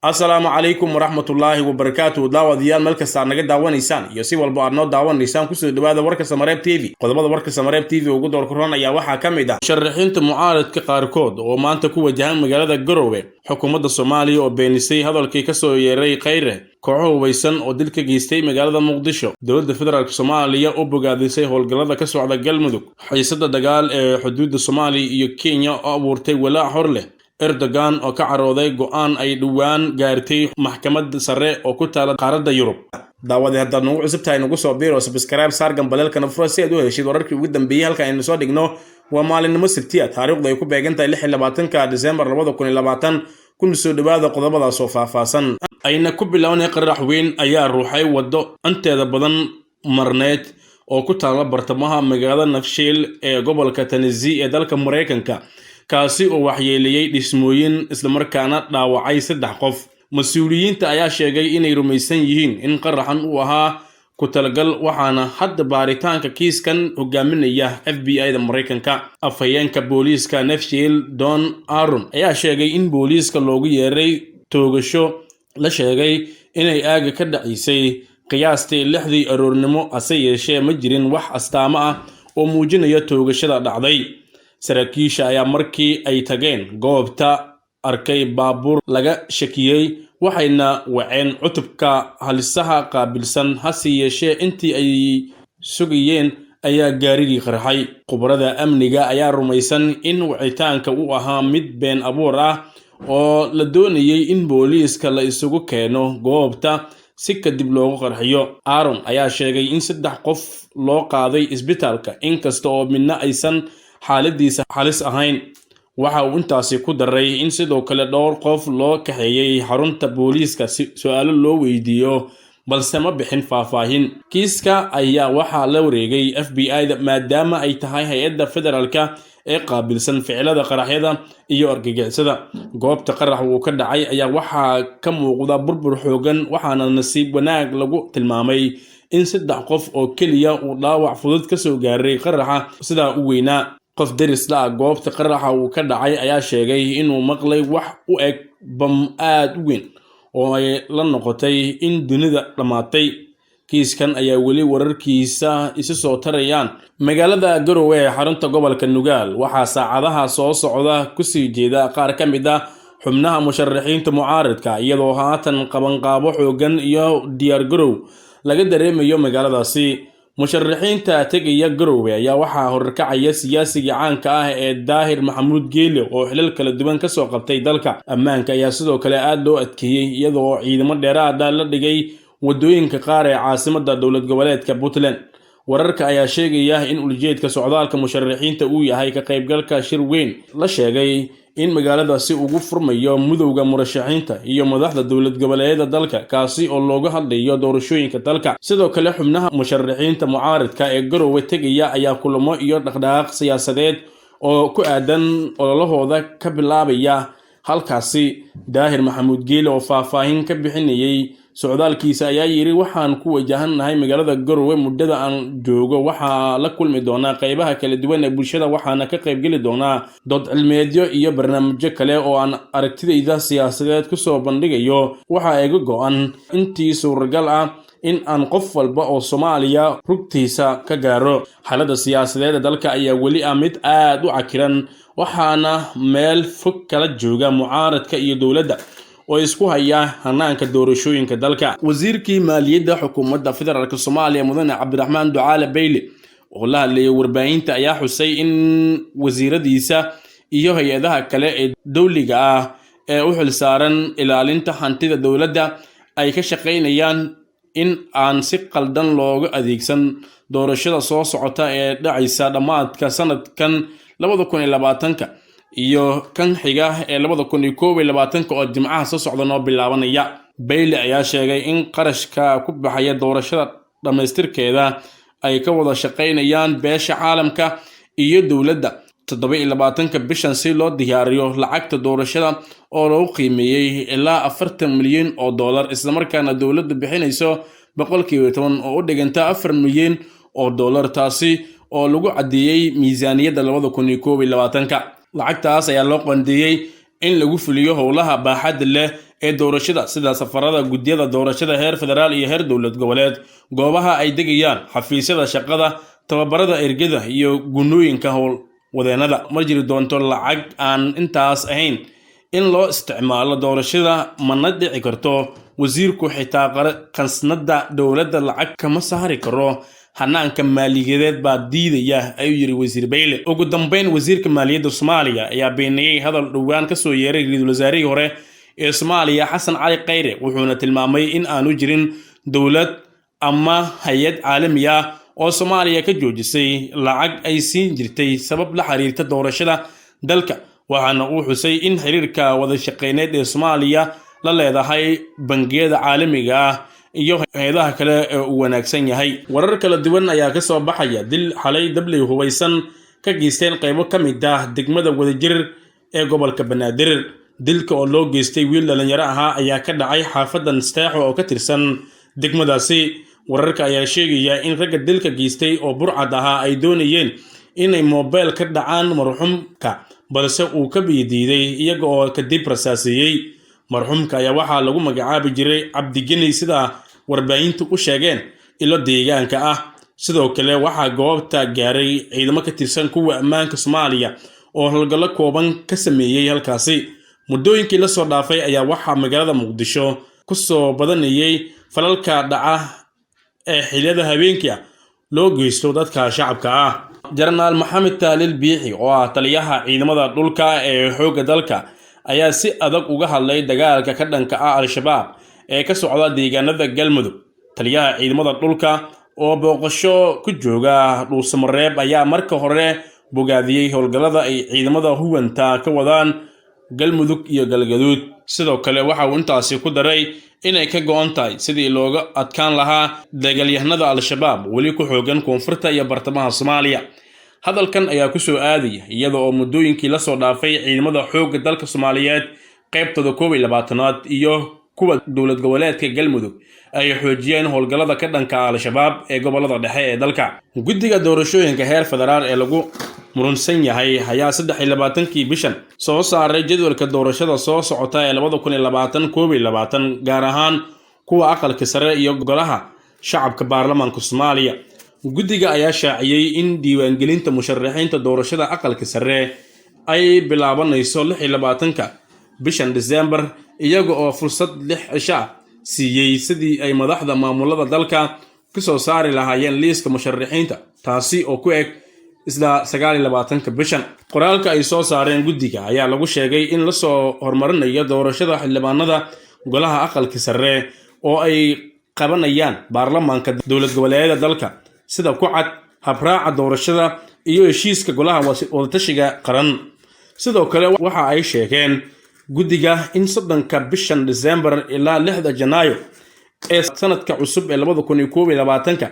Assalaamu calaykum waraxmatullaahi wabarakaatuh. Daawadayaal meel kasta naga daawanaysaan iyo si walba aad noo daawanaysaan ku soo dhawaada warka Samareeb TV. Qodobada warka Samareeb TV ugu door koran ayaa waxaa ka mid ah musharaxiinta mucaaradka qaarkood oo maanta ku wajahan magaalada Garowe. Xukuumadda Soomaaliya oo beenisay hadalkii ka soo yeeray Khayre, kooxo hubeysan oo dilka geystay magaalada Muqdisho. Dowladda Federaalka Soomaaliya oo bogaadisay howlgallada ka socda Galmudug. Xiisada dagaal ee xuduudda Soomaaliya iyo Kenya oo abuurtay walaac hor leh. Erdogan oo ka carooday go'aan ay dhawaan gaartay maxkamadda sare oo ku taala qaaradda Yurub. Daawada hadda nagu cusub tahay nagu soo biiro subscribe saar gambaleelkana furo si aad u heshid wararkii ugu dambeeyay halka aynu soo dhigno. Waa maalinimo Sabti ah, taariikhdu ay ku beegan tahay 26 December 2020. Kun soo dhawaada qodobadaas oo faahfaahsan. Ayna ku bilownay qarax weyn ayaa ruuxay wado inteeda badan marneed oo ku taala bartamaha magaalada Nashville ee gobolka Tennessee ee dalka Mareykanka, kaasi oo waxyeeliyay dhismooyin isla markaana dhaawacay 3 qof. Mas'uuliyiinta ayaa sheegay inay rumaysan yihiin in qaraxan uu ahaa ku talagal, waxaana hadda baaritaanka kiiskan hogaaminaya FBI-da Mareykanka. Afhayeenka booliiska Nashville Don Aaron ayaa sheegay in booliiska loogu yeeray toogasho la sheegay inay aaga ka dhacisay qiyaastii 6 aroornimo, ase yeeshee ma jirin wax astaamo ah oo muujinaya toogashada dhacday. Saraakiisha ayaa markii ay tageen goobta arkay baabuur laga shakiyay, waxayna waceen cutubka halisaha qaabilsan, hase yeeshee intii ay sugayeen ayaa gaarigii qarxay. Khubarada amniga ayaa rumaysan in wicitaanka uu ahaa mid been abuur ah oo la doonayay in booliiska la isugu keeno goobta si kadib loogu qarxiyo. Aaron ayaa sheegay in 3 qof loo qaaday isbitaalka, inkasta oo midna aysan xaaladiisa halis ahayn. Waxa uu intaasi ku daray in sidoo kale dhowr qof loo kaxeeyay xarunta booliiska si su'aalo loo weydiiyo, balse ma bixin faahfaahin. Kiiska ayaa waxaa la wareegay FBI-da maadaama ay tahay hay'adda federaalka ee qaabilsan ficilada qaraxyada iyo argagixisada. Goobta qarax uu ka dhacay ayaa waxaa ka muuqda burbur xoogan, waxaana nasiib wanaag lagu tilmaamay in 3 qof oo keliya uu dhaawac fudud ka soo gaaray qaraxa sidaa u weynaa. Qof deris la goobta qaraxa uu ka dhacay ayaa sheegay inuu maqlay wax u eg bam aad u weyn oo ay la noqotay in dunida dhamaatay. Kiiskan ayaa weli wararkiisa isu soo tarayaan. Magaalada Garowe ee xarunta gobolka Nugaal waxaa saacadaha soo socda ku sii jeeda qaar ka mid ah xubnaha musharaxiinta mucaaradka, iyadoo haatan qabanqaabo xoogan iyo diyaar garow laga dareemayo magaaladaasi. Musharaxiinta tegaya Garowe ayaa waxaa horkacaya siyaasiga caanka ah ee Daahir Maxamuud Geele oo xilal kala duwan ka soo qabtay dalka. Ammaanka ayaa sidoo kale aad loo adkeeyay, iyadoo ciidamo dheeraad ah la dhigay wadooyinka qaar ee caasimadda dowlad goboleedka Puntland. Wararka ayaa sheegaya in ujeedka socdaalka musharaxiinta uu yahay ka qaybgalka shir weyn la sheegay in magaaladaasi ugu furmayo mudowga murashaxiinta iyo madaxda dowlad goboleedyada dalka, kaasi oo looga hadlayo doorashooyinka dalka. Sidoo kale xubnaha musharaxiinta mucaaradka ee Garowe tegaya ayaa kulamo iyo dhaqdhaqaaq siyaasadeed oo ku aadan ololahooda ka bilaabaya halkaasi. Daahir Maxamuud Geele oo faahfaahin ka bixinayay socdaalkiisa ayaa yiri, waxaan ku wajahannahay magaalada Garowe muddada aan joogo. Waxaa la kulmi doonaa qaybaha kala duwan ee bulshada, waxaana ka qaybgeli doonaa dood cilmiyeedyo iyo barnaamijyo kale oo aan aragtidayda siyaasadeed ku soo bandhigayo. Waxaa iga go'an intii suuragal ah in aan qof walba oo Soomaaliya rugtiisa ka gaaro. Xaaladda siyaasadeed ee dalka ayaa weli ah mid aad u cakiran, waxaana meel fog kala jooga mucaaradka iyo dowladda oo isku haya hanaanka doorashooyinka dalka. Wasiirkii maaliyadda xukuumadda federaalka Soomaaliya Mudane Cabdiraxmaan Ducaale Bayle oo la hadlayay warbaahinta ayaa xusay in wasiiradiisa iyo hay'adaha kale ee dawliga ah ee u xilsaaran ilaalinta hantida dowladda ay ka shaqeynayaan in aan si qaldan looga adeegsan doorashada soo socota ee dhacaysa dhamaadka sanadkan 2020 iyo kan xiga ee 2021 oo jimcaha soo socda noo bilaabanaya. Bayle ayaa sheegay in qarashka ku baxaya doorashada dhamaystirkeeda ay ka wada shaqeynayaan beesha caalamka iyo dowladda 27 bishan si loo diyaariyo lacagta doorashada oo lagu qiimeeyay ilaa $40 milyan, isla markaana dowladdu bixinayso 10% oo u dhiganta $4 milyan, taasi oo lagu cadeeyay miisaaniyadda 2021. Lacagtaas ayaa loo qoondeeyay in lagu fuliyo howlaha baaxadda leh ee doorashada sida safarada guddiyada doorashada heer federaal iyo heer dowlad goboleed, goobaha ay degayaan, xafiisyada shaqada, tababarada ergada iyo gunooyinka howlwadeenada. Ma jiri doonto lacag aan intaas ahayn in loo isticmaalo doorashada, mana dhici karto. Wasiirku xitaa khasnada dowladda lacag kama saari karo, hanaanka maaliyadeed baa diidaya, ayuu yiri wasiir Bayle. Ugu dambeyn, wasiirka maaliyadda Soomaaliya ayaa beeniyay hadal dhowaan ka soo yeeray ra'iisul wasaarihii hore ee Soomaaliya Xasan Cali Khayre, wuxuuna tilmaamay in aanu jirin dowlad ama hay'ad caalami ah oo Soomaaliya ka joojisay lacag ay siin jirtay sabab la xiriirta doorashada dalka. waxaana uu xusay in xiriirka wada shaqeyneed ee Soomaaliya la leedahay bangiyada caalamiga ah iyo hay'adaha kale ee uu wanaagsan yahay. Warar kala duwan ayaa ka soo baxaya dil xalay dabley hubeysan ka geysteen qaybo ka mid ah degmada Wadajir ee gobolka Banaadir. Dilka oo loo geystay wiil dhalinyaro ah ayaa ka dhacay xaafadan Steexo oo ka tirsan degmadaasi. Wararka ayaa sheegaya in ragga dilka geystay oo burcad ahaa ay doonayeen inay mobile ka dhacaan marxuumka, balse uu ka biidiiday iyaga oo kadib rasaasiyay. Marxuumka ayaa waxaa lagu magacaabi jiray Cabdigeni sida warbaahintu u sheegeen ilo deegaanka ah. Sidoo kale waxaa goobta gaaray ciidamo ka tirsan kuwa ammaanka Soomaaliya oo howlgallo kooban ka sameeyay halkaasi. Muddooyinkii la soo dhaafay ayaa waxaa magaalada Muqdisho ku soo badanayay falalka dhaca ee xilliyada habeenkii loo geysto dadka shacabka ah. Jenaraal Maxamed Taalil Biixi oo ah taliyaha ciidamada dhulka ee xoogga dalka ayaa si adag uga hadlay dagaalka ka dhanka ah Al-Shabaab ee ka socda deegaanada Galmudug. Taliyaha ciidamada dhulka oo booqasho ku jooga Dhuusamareeb ayaa marka hore bogaadiyay howlgallada ay ciidamada huwanta ka wadaan Galmudug iyo Galgaduud. Sidoo kale waxa uu intaasi ku daray inay ka go'an tahay sidii looga adkaan lahaa dagaalyahanada Al-Shabaab weli ku xoogan koonfurta iyo bartamaha Soomaaliya. Hadalkan ayaa ku soo aadaya iyada oo muddooyinkii la soo dhaafay ciidamada xoogga dalka Soomaaliyeed qaybtooda 21aad iyo kuwa dowlad goboleedka Galmudug ay xoojiyeen howlgallada ka dhanka ah Al-Shabaab ee gobolada dhexe ee dalka. Guddiga doorashooyinka heer federaal ee lagu murunsan yahay ayaa 23kii bishan soo saaray jadwalka doorashada soo socota ee 2021 gaar ahaan kuwa aqalka sare iyo golaha shacabka baarlamaanka Soomaaliya. Guddiga ayaa shaaciyay in diiwaangelinta musharaxiinta doorashada aqalka sare ay bilaabanayso 26 bishan December, iyaga oo fursad 6 cisho siiyay sidii ay madaxda maamulada dalka ka soo saari lahaayeen liiska musharaxiinta, taasi oo ku eg isla 29 bishan. Qoraalka ay soo saareen guddiga ayaa lagu sheegay in la soo hormarinayo doorashada xildhibaanada golaha aqalka sare oo ay qabanayaan baarlamaanka dowlad goboleedyada dalka sida ku cad habraaca doorashada iyo heshiiska golaha wadatashiga qaran. Sidoo kale waxa ay sheegeen guddiga in 30 bishan December ilaa 6 Janaayo ee sanadka cusub ee 2021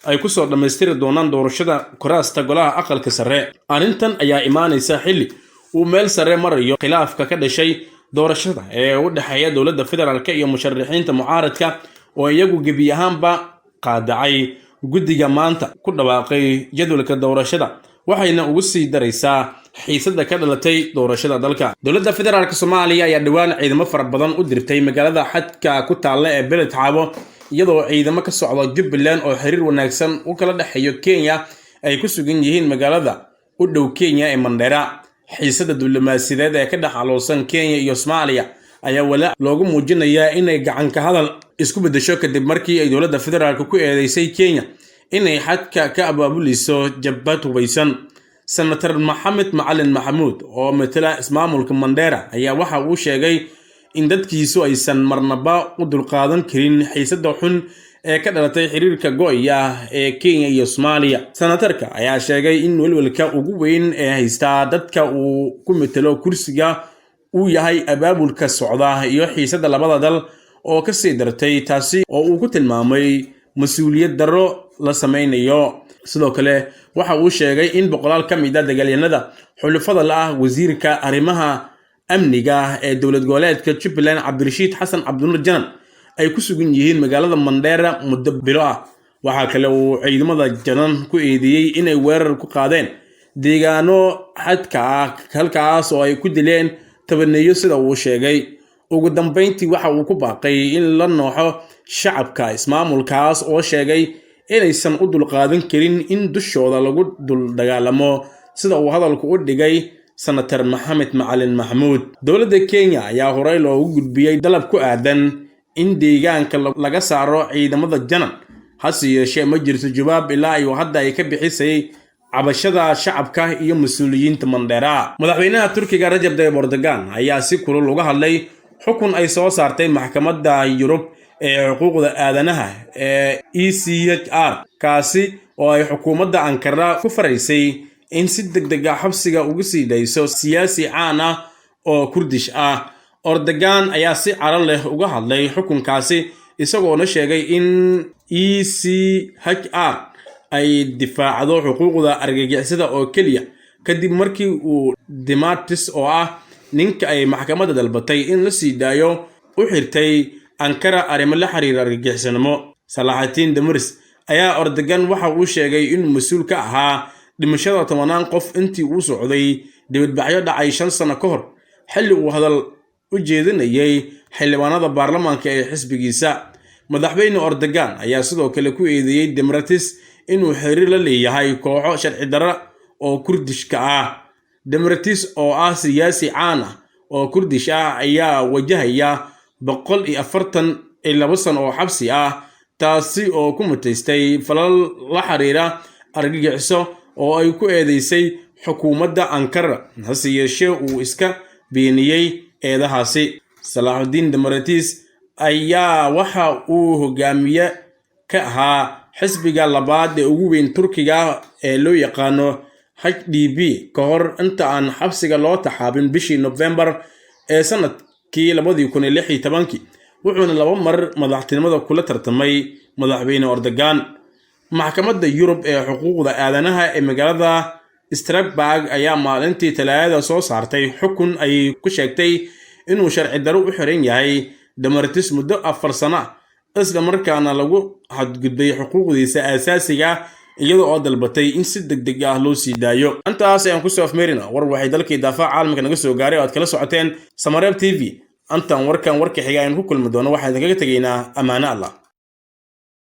ay ku soo dhameystiri doonaan doorashada kuraasta golaha aqalka sare. Arrintan ayaa imaanaysa xilli uu meel sare marayo khilaafka ka dhashay doorashada ee u dhaxeeya dowladda federaalka iyo musharaxiinta mucaaradka oo iyagu gebi ahaanba qaadacay guddiga maanta ku dhawaaqay jadwalka doorashada, waxayna ugu sii daraysaa xiisadda ka dhalatay doorashada dalka. Dowladda federaalka Soomaaliya ayaa dhawaan ciidamo fara badan u dirtay magaalada xadka ku taalla ee Beled Xaabo, iyadoo ciidamo ka socda Jubbaland oo xiriir wanaagsan u kala dhaxeeyo Kenya ay ku sugan yihiin magaalada u dhow Kenya ee Mandera. Xiisadda diblomaasiyadeed ee ka dhaxaloosan Kenya iyo Soomaaliya ayaa walaac loogu muujinayaa inay gacan ka hadal isku bedesho kadib markii ay dowladda federaalka ku eedeysay Kenya inay xadka ka abaabuliso jabhad hubeysan. Senator Maxamed Macalin Maxamuud oo matala ismaamulka Mandera ayaa waxa uu sheegay in dadkiisu aysan marnaba u dulqaadan karin xiisadda xun ee ka dhalatay xiriirka go'aya ee Kenya iyo Soomaaliya. Senatorka ayaa sheegay in welwelka ugu weyn ee haysta dadka uu ku metelo kursiga uu yahay abaabulka socda iyo xiisadda labada dal oo ka sii dartay, taasi oo uu ku tilmaamay mas'uuliyad darro la sameynayo. Sidoo kale waxa uu sheegay in boqolaal ka mid ah dagaalyahanada xulafada la ah wasiirka arrimaha amniga ee dowlad goboleedka Jubbaland Cabdirashiid Xasan Cabdulla Janan ay ku sugan yihiin magaalada Mandera muddo bilo ah. Waxa kale uu ciidamada Janan ku eedeeyay inay weerar ku qaadeen deegaano xadka ah halkaas oo ay ku dileen tabaneeyo sida uu sheegay. ugu dambeyntii waxa uu ku baaqay in la nooxo shacabka ismaamulkaas oo sheegay inaysan u dulqaadan karin in dushooda lagu dul dagaalamo sida uu hadalku u dhigay senator Maxamed Macalin Maxamuud. Dowladda Kenya ayaa horey loogu gudbiyay dalab ku aadan in deegaanka laga saaro ciidamada janan hase yeeshee ma jirto jawaab ilaa ay hadda ay ka bixisay cabashada shacabka iyo mas'uuliyiinta Mandera. Madaxweynaha Turkiga Rajab Tayyip Erdogan ayaa si kulul uga hadlay xukun ay soo saartay maxkamadda Yurub ee xuquuqda aadanaha ee ECHR kaasi oo ay xukuumadda Ankara ku faraysay in si degdeg ah xabsiga ugu sii dayso siyaasi caan ah oo Kurdish ah. Erdogan ayaa si caro leh uga hadlay xukunkaasi isagoo sheegay in ECHR ay difaacdo xuquuqda argagixisada oo kaliya kadib markii uu Dimitris oo ah ninka ay maxkamadda dalbatay in la sii daayo u xirtay Ankara arrimo la xiriira argagixisanimo. Salahatin Demirtas ayaa Erdogan waxa uu sheegay in mas'uul ka ahaa dhimashada 10 qof intii uu socday dibadbaxyo dhacay 5 sano ka hor xilli uu hadal u jeedinayay xildhibaanada baarlamaanka ee xisbigiisa. Madaxweyne Erdogan ayaa sidoo kale ku eedeeyay Demirtas inuu xiriir la leeyahay kooxo sharci darro oo Kurdishka ah. Demirtas oo ah siyaasi caan ah oo Kurdish ah ayaa wajahaya 142 sano oo xabsi ah taasi oo ku mutaystay falal la xiriira argagixiso oo ay ku eedeysay xukuumadda Ankara hase yeeshee uu iska beeniyay eedahaasi. Salahuddin Demirtas ayaa waxa uu hogaamiye ka ahaa xisbiga labaad ee ugu weyn Turkiga ee loo yaqaano HDP ka hor inta aan xabsiga loo taxaabin bishii November ee sanadkii 2016 wuxuuna 2 mar madaxtinimada kula tartamay madaxweyne Erdogan. Maxkamadda Yurub ee xuquuqda aadanaha ee magaalada Strasbourg ayaa maalintii Talaadada soo saartay xukun ay ku sheegtay inuu sharci darro u xiran yahay Demirtas muddo 4 sano isla markaana lagu xadgudbay xuquuqdiisa aasaasiga iyadoo oo dalbatay in si degdeg ah loo sii daayo. Intaas ayaan ku soo afmeerina war waxay dalkii daafaca caalamka naga soo gaaray oo aad kala socoteen Samareeb TV. Antaan warkan warka xiga ayaan ku kulmi doono waxaan kaga tageynaa amaana Allah.